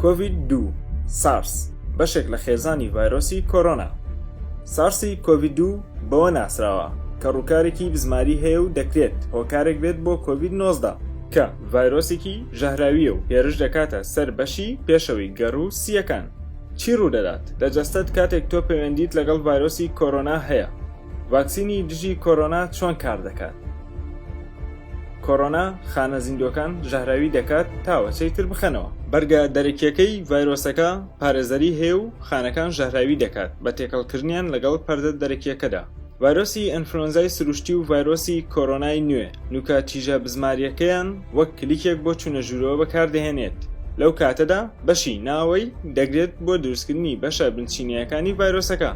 کۆڤید-2 سارس بەشێک لە خێزانی ڤایرۆسی کۆرۆنا. سارسی کۆڤید-2 بەوە ناسراوە کە ڕووکارێکی بزماری هەیە و دەکرێت هۆکارێک بێت بۆ کۆڤید-19 کە ڤایرۆسێکی ژەهراویە و هێرش دەکاتە سەر بەشی پێشەوەی گەڕ و سیەکان. چی ڕوودەدات؟ دەجەستێت کاتێک تۆ پەیوەندیت لەگەڵ ڤایرۆسی کۆرۆنا هەیە. ڤاکسینی دژی کۆرۆنا چۆن کار دەکات؟ کۆرۆنا خانە زیندوەکان ژەهراوی دەکات تاوەچەی تر بخەنەوە. بەرگە دەرەکیەکەی ڤایرۆسەکە پارێزەری هەیە و خانەکان ژەهراوی دەکات بە تێکەڵکردنیان لەگەڵ پەردە دەرەکیەکەدا. ڤایرۆسی ئەنفلۆنزای سروشتی و ڤایرۆسی کۆرۆنای نوێ نوکە تیژە بزماریەکەیان وەک کلیکێک بۆ چوونە ژوورەوە بەکاردەهێنێت. لەو کاتەدا بەشی ناوەی دەگرێت بۆ دروستکردنی بەشە بنچینیەکانی ڤایرۆسەکە.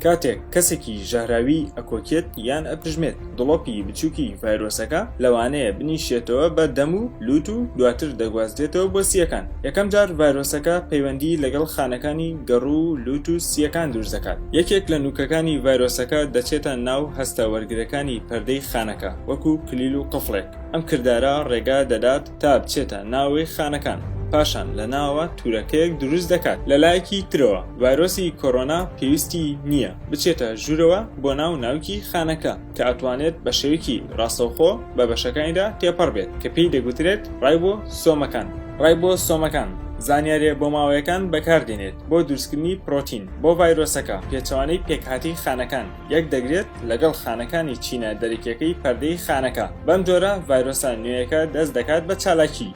کاتێک کەسێکی ژەهراوی ئەکۆکێت یان ئەپژمێت دڵۆپی بچووکی ڤایرۆسەکە لەوانەیە بنیشێتەوە بە دەم و لووت و دواتر دەگوازدێتەوە بۆ سیەکان. یەکەم جار ڤایرۆسەکە پەیوەندی لەگەڵ خانەکانی گەڕ و لووت و سیەکان دروست دەکات. یەکێک لە نوکەکانی ڤایرۆسەکە دەچێتە ناو هەستە وەرگرەکانی پەردەی خانەکە وەکو کلیل و قفڵێک. ئەم کردارە ڕێگا دەدات تا بچێتە ناوەی خانەکان. پاشان لە ناوە تورەکەیەک دروست دەکات. لە لایەکی ترەوە ڤایرۆسی کۆرۆنا پێویستی نییە بچێتە ژوورەوە بۆ ناوکی خانەکە کە ئەتوانێت بە شێوەیەکی ڕاستەوخۆ بە بەشەکانیدا تێپەڕ بێت کە پێی دەگوترێت ڕایبۆسۆمەکان. ڕایبۆسۆمەکان زانیاریە بۆ ماوەیەکان بەکاردێنێت بۆ دروستکردنی پرۆتین بۆ ڤایرۆسەکە. پێچەوانەی پێکهاتی خانەکان یەک دەگرێت لەگەڵ خانەکانی چینە دەرەکیەکەی پەردەی خانەکە. بەم جۆرە ڤایرۆسە نوێیەکە دەست دەکات بە چالاکی.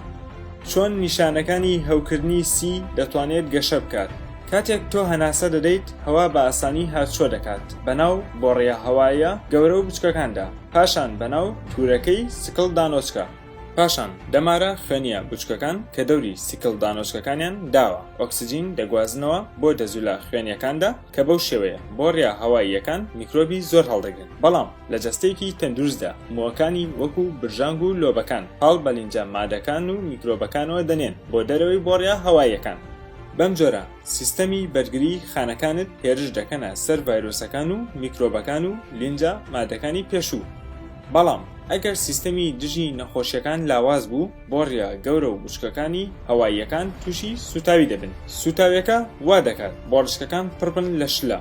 چۆن نیشانەکانی هەوکردنی سی دەتوانێت گەشە بکات؟ کاتێک تۆ هەناسە دەدەیت هەوا بە ئاسانی هاتچۆ دەکات بەناو بۆڕێیە هەوایە گەورە و بچکەکاندا، پاشان بەناو تورەکەی سکڵ دانۆچکە، پاشان دەمارە خوێنیە بچکەکان کە دەوری سیکڵ دانۆچکەکانیان داوە. ئۆکسجین دەگوازنەوە بۆ دەزوولە خوێنیەکاندا کە بەو شێوەیە بۆڕێیە هەواییەکان میکرۆبی زۆر هەڵدەگرن. بەڵام لە جەستەیەکی تەندروستدا مووەکانی وەکو برژانگ و لۆبەکان هەڵ بەلینجە مادەکان و میکرۆبەکانەوە دەنێن بۆ دەرەوەی بۆڕێیە هەواییەکان. بەم جۆرە سیستەمی بەرگری خانەکانت هێرش دەکەنە سەر ڤایرۆسەکان و میکرۆبەکان و لینجە مادەکانی پێشوو. بەڵام ئەگەر سیستەمی دژی نەخۆشیەکان لاواز بوو بۆڕێیە گەورە و بچکەکانی هەواییەکان تووشی سوتاوی دەبن. سوتاویەکە وا دەکات بۆڕشکەکان پڕبن لە شلە.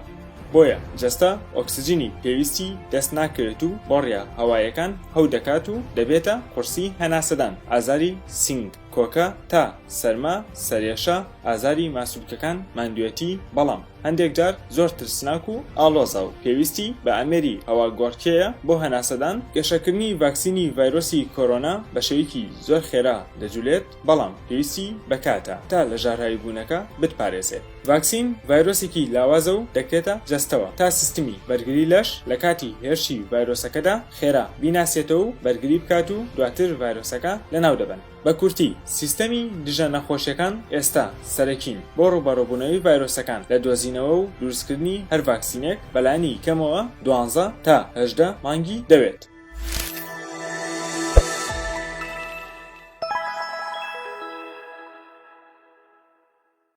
بۆیە جەستە ئۆکسجینی پێویستی دەست ناکرێت و بۆڕێیە هەواییەکان هەو دەکات و دەبێتە قورسی هەناسەدان، ئازاری سینگ، کۆکە تا سەرما، سەرێشە، ئازاری ماسوولکەکان، ماندوێتی. بەڵام هەندێک جار زۆر ترسناک و ئاڵۆزا و پێویستی بە ئەمێری هەواگۆڕکێیە بۆ هەناسەدان. گەشەکردنی ڤاکسینی ڤایرۆسی کۆرۆنا بە شێوەیەکی زۆر خێرا دەجولێت، بەڵام پێویستی بەکاتە تا لە ژاراوی بوونەکە بتپارێزێت. ڤاکسین ڤایرۆسێکی لاوازە و دەکرێتە جەستەوە تا سیستمی بەرگری لەش لە کاتی هێرشی ڤایرۆسەکەدا خێرا بیناسێتەوە و بەرگری بکات و دواتر ڤایرۆسەکە لەناو دەبن. بە کورتی سیستەمی دژە نەخۆشیەکان ئێستا سەرەکین بۆ ڕووبەڕووبوونەوەی ڤایرۆسەکان لە دۆزینەوە و دروستکردنی هەر ڤاکسینێک بەلایانی کەمەوە 12 تا 18 مانگی دەوێت.